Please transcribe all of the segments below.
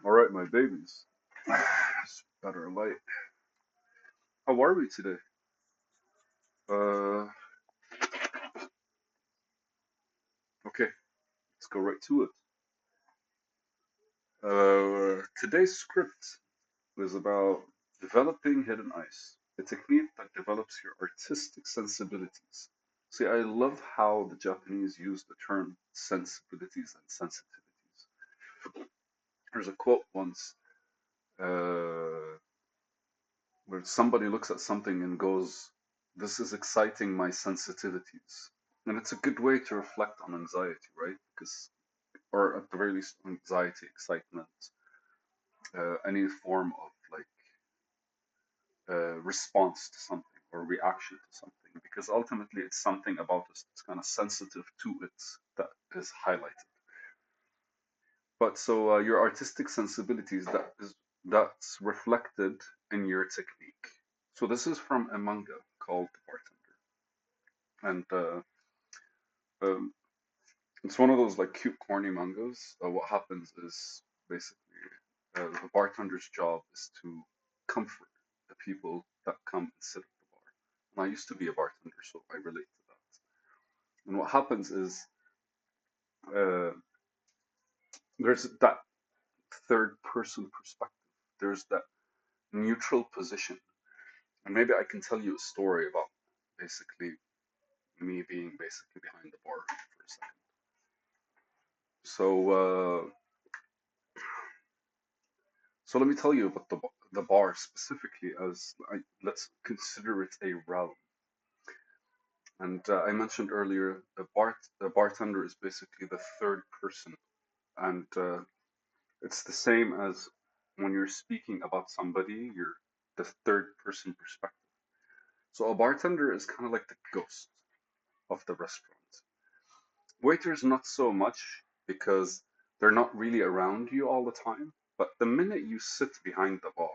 All right, my babies. It's better light. How are we today? Uh, okay, let's go right to it. Today's script is about developing hidden ice, a technique that develops your artistic sensibilities. See, I love how the Japanese use the term sensibilities and sensitivities. There's a quote once uh, where somebody looks at something and goes, "This is exciting my sensitivities." And it's a good way to reflect on anxiety, right? Because, or at the very least, anxiety, excitement, any form of like response to something or reaction to something, because ultimately it's something about us that's kind of sensitive to it that is highlighted. But so your artistic sensibilities that's reflected in your technique. So this is from a manga called Bartender, and um, it's one of those like cute, corny mangas. What happens is basically the bartender's job is to comfort the people that come and sit at the bar. And I used to be a bartender, so I relate to that. And what happens is uh, there's that third person perspective. There's that neutral position. And maybe I can tell you a story about basically me being basically behind the bar for a second. So, so let me tell you about the bar specifically as let's consider it a realm. And I mentioned earlier, the bartender is basically the third person, and it's the same as when you're speaking about somebody, you're the third person perspective. So a bartender is kind of like the ghost of the restaurant. Waiters not so much because they're not really around you all the time. But the minute you sit behind the bar,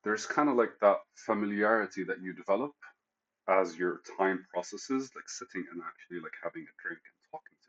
there's kind of like that familiarity that you develop as your time processes, like sitting and actually like having a drink and talking to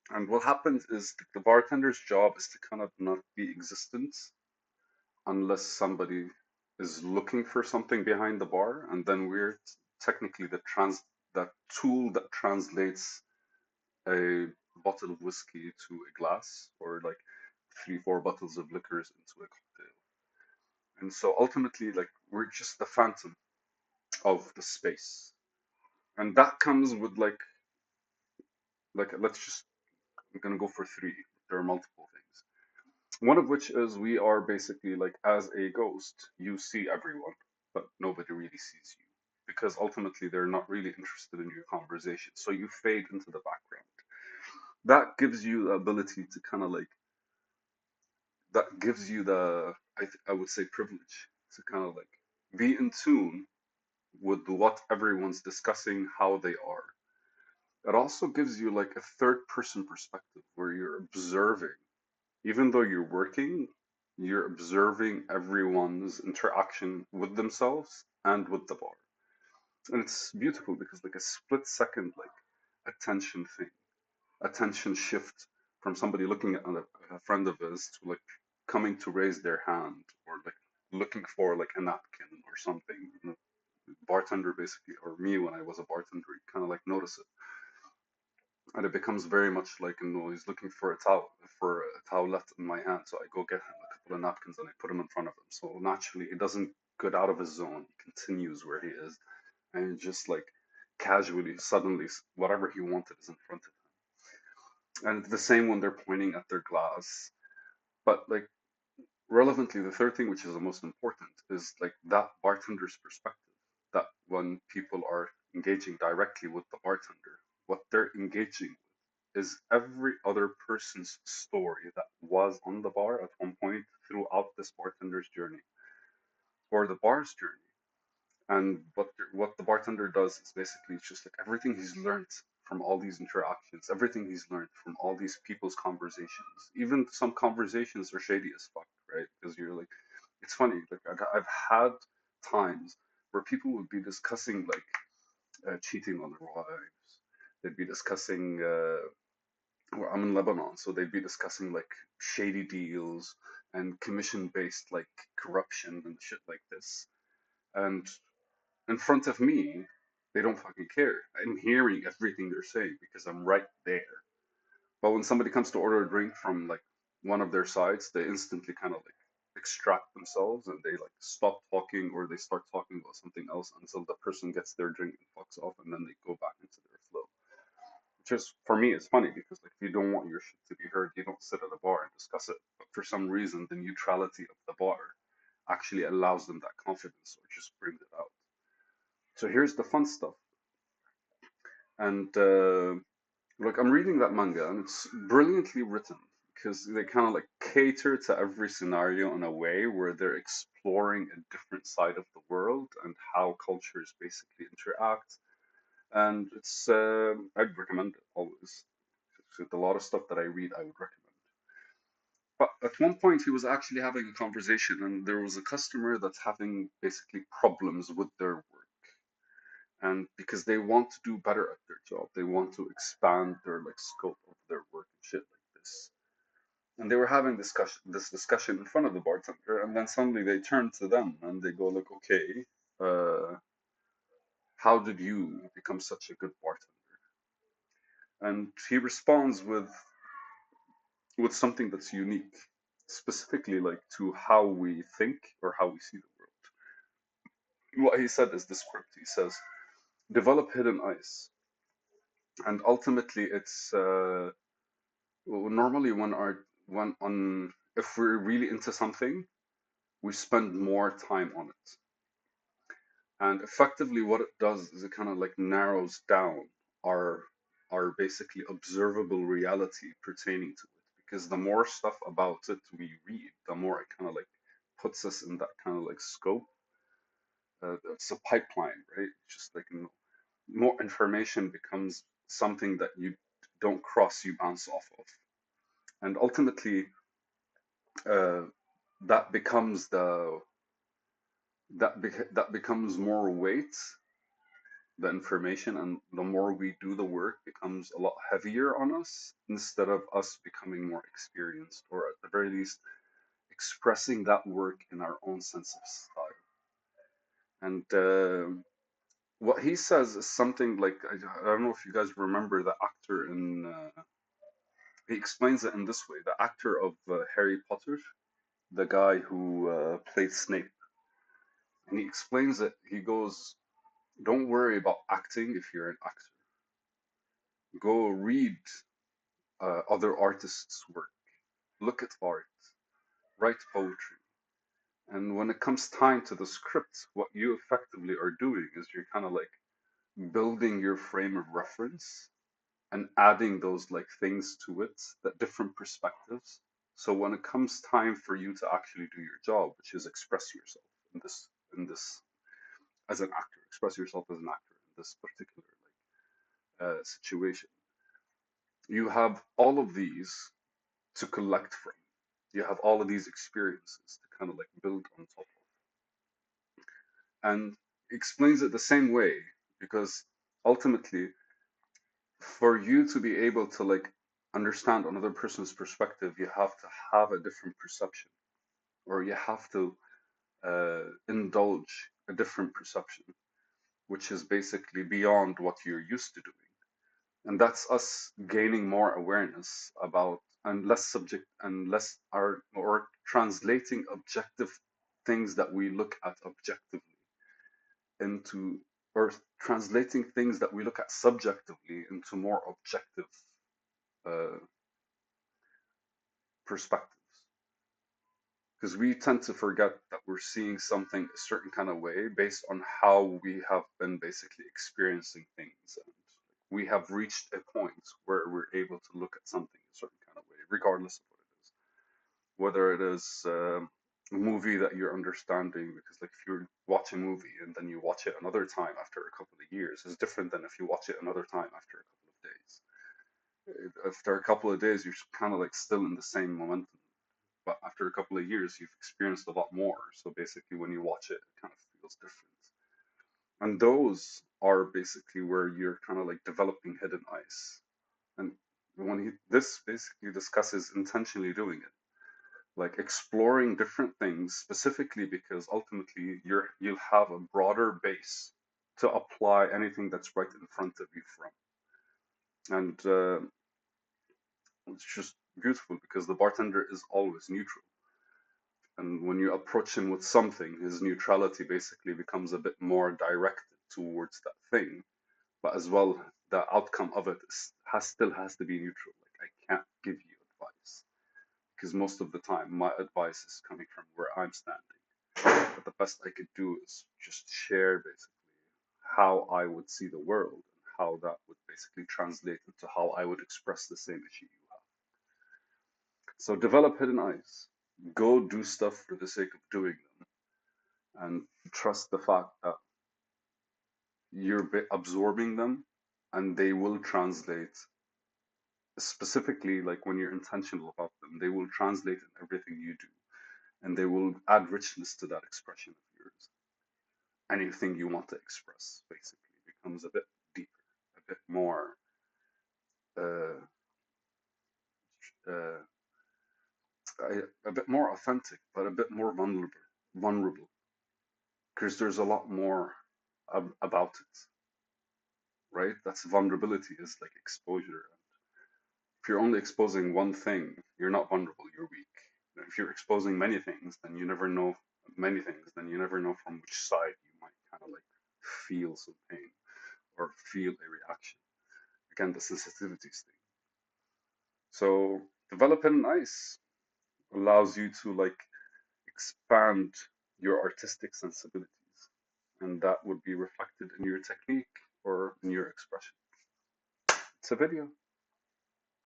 people. And what happens is the bartender's job is to kind of not be existent unless somebody is looking for something behind the bar, and then we're technically that tool that translates a bottle of whiskey to a glass, or like 3, 4 bottles of liquors into a cocktail. And so ultimately, like we're just the phantom of the space, and that comes with like let's just I'm gonna go for three. There are multiple things. One of which is we are basically like as a ghost, you see everyone, but nobody really sees you because ultimately they're not really interested in your conversation. So you fade into the background. That gives you the ability to kind of like that gives you the I would say privilege to kind of like be in tune with what everyone's discussing, how they are. It also gives you like a third person perspective where you're observing. Even though you're working, you're observing everyone's interaction with themselves and with the bar. And it's beautiful because like a split second like attention thing, attention shift from somebody looking at a friend of his to like coming to raise their hand or like looking for like a napkin or something. Bartender basically, or me when I was a bartender, you kind of like notice it, and it becomes very much like, he's looking for a towelette in my hand, so I go get him a couple of napkins and I put them in front of him. So naturally, it doesn't get out of his zone. He continues where he is, and just like casually, suddenly, whatever he wanted is in front of him. And the same when they're pointing at their glass. But like relevantly, the third thing, which is the most important, is like that bartender's perspective. That when people are engaging directly with the bartender, what they're engaging is every other person's story that was on the bar at one point throughout this bartender's journey or the bar's journey. And what the bartender does is basically just like everything he's learned from all these interactions, everything he's learned from all these people's conversations. Even some conversations are shady as fuck, right? Because you're like, it's funny. Like I've had times where people would be discussing like cheating on their wives. They'd be discussing well, I'm in Lebanon, so they'd be discussing like shady deals and commission-based like corruption and shit like this. And in front of me, they don't fucking care. I'm hearing everything they're saying because I'm right there. But when somebody comes to order a drink from like one of their sides, they instantly kind of like extract themselves and they like stop talking or they start talking about something else until the person gets their drink and fucks off and then they go back into their flow. Which is for me it's funny because like if you don't want your shit to be heard, you don't sit at a bar and discuss it. But for some reason the neutrality of the bar actually allows them that confidence or just brings it out. So here's the fun stuff. And like I'm reading that manga and it's brilliantly written because they kind of like cater to every scenario in a way where they're exploring a different side of the world and how cultures basically interact. And it's I'd recommend it always. With a lot of stuff that I read, I would recommend. But at one point, he was actually having a conversation, and there was a customer that's having basically problems with their work, and because they want to do better at their job, they want to expand their like scope of their work and shit like this. And they were having this discussion in front of the bartender, and then suddenly they turn to them and they go like, "Okay, how did you become such a good bartender?" And he responds with something that's unique, specifically like to how we think or how we see the world. What he said is this script. He says, "Develop hidden ice," and ultimately, it's normally when on if we're really into something, we spend more time on it, and effectively, what it does is it kind of like narrows down our our basically observable reality pertaining to it because the more stuff about it we read, the more it kind of like puts us in that kind of like scope. It's a pipeline, right? It's just like more information becomes something that you don't cross, you bounce off of, and ultimately, uh, that becomes that becomes more weight, the information, and the more we do the work becomes a lot heavier on us instead of us becoming more experienced, or at the very least expressing that work in our own sense of style. And what he says is something like I don't know if you guys remember the actor in. He explains it in this way: the actor of Harry Potter, the guy who played Snape, and he explains it. He goes, "Don't worry about acting if you're an actor. Go read other artists' work, look at art, write poetry." And when it comes time to the script, what you effectively are doing is you're kind of like building your frame of reference and adding those like things to it, that different perspectives. So when it comes time for you to actually do your job, which is express yourself in this as an actor, express yourself as an actor in this particular like situation, you have all of these to collect from. You have all of these experiences to kind of like build on top of. And explains it the same way because ultimately, for you to be able to like understand another person's perspective, you have to have a different perception, or you have to indulge a different perception, which is basically beyond what you're used to doing. And that's us gaining more awareness about and less subject and less our or translating objective things that we look at objectively into or translating things that we look at subjectively into more objective uh, perspectives, because we tend to forget that we're seeing something a certain kind of way based on how we have been basically experiencing things, and we have reached a point where we're able to look at something a certain kind of way regardless of what it is, whether it is a movie that you're understanding, because like if you watch a movie and then you watch it another time after a couple of years is different than if you watch it another time after a couple of days. After a couple of days you're kind of like still in the same momentum, but after a couple of years you've experienced a lot more, so basically when you watch it it kind of feels different. And those are basically where you're kind of like developing hidden ice. And this basically discusses intentionally doing it, like exploring different things specifically because ultimately you'll have a broader base to apply anything that's right in front of you from. And it's just beautiful because the bartender is always neutral. And when you approach him with something, his neutrality basically becomes a bit more directed towards that thing. But as well, the outcome of it still has to be neutral. Like I can't give you advice because most of the time my advice is coming from where I'm standing. But the best I could do is just share basically how I would see the world and how that would basically translate into how I would express the same issue you have. So develop hidden eyes. Go do stuff for the sake of doing them and trust the fact that you're absorbing them and they will translate, specifically like when you're intentional about them, they will translate in everything you do and they will add richness to that expression of yours. Anything you want to express basically becomes a bit deeper, a bit more uh, uh, a bit more authentic, but a bit more vulnerable, because there's a lot more about it, right? That's vulnerability is like exposure. If you're only exposing one thing, you're not vulnerable, you're weak. If you're exposing many things, then you never know many things, then you never know from which side you might kind of like feel some pain or feel a reaction. Again, the sensitivities thing. So developing ice allows you to like expand your artistic sensibilities, and that would be reflected in your technique or in your expression. It's a video.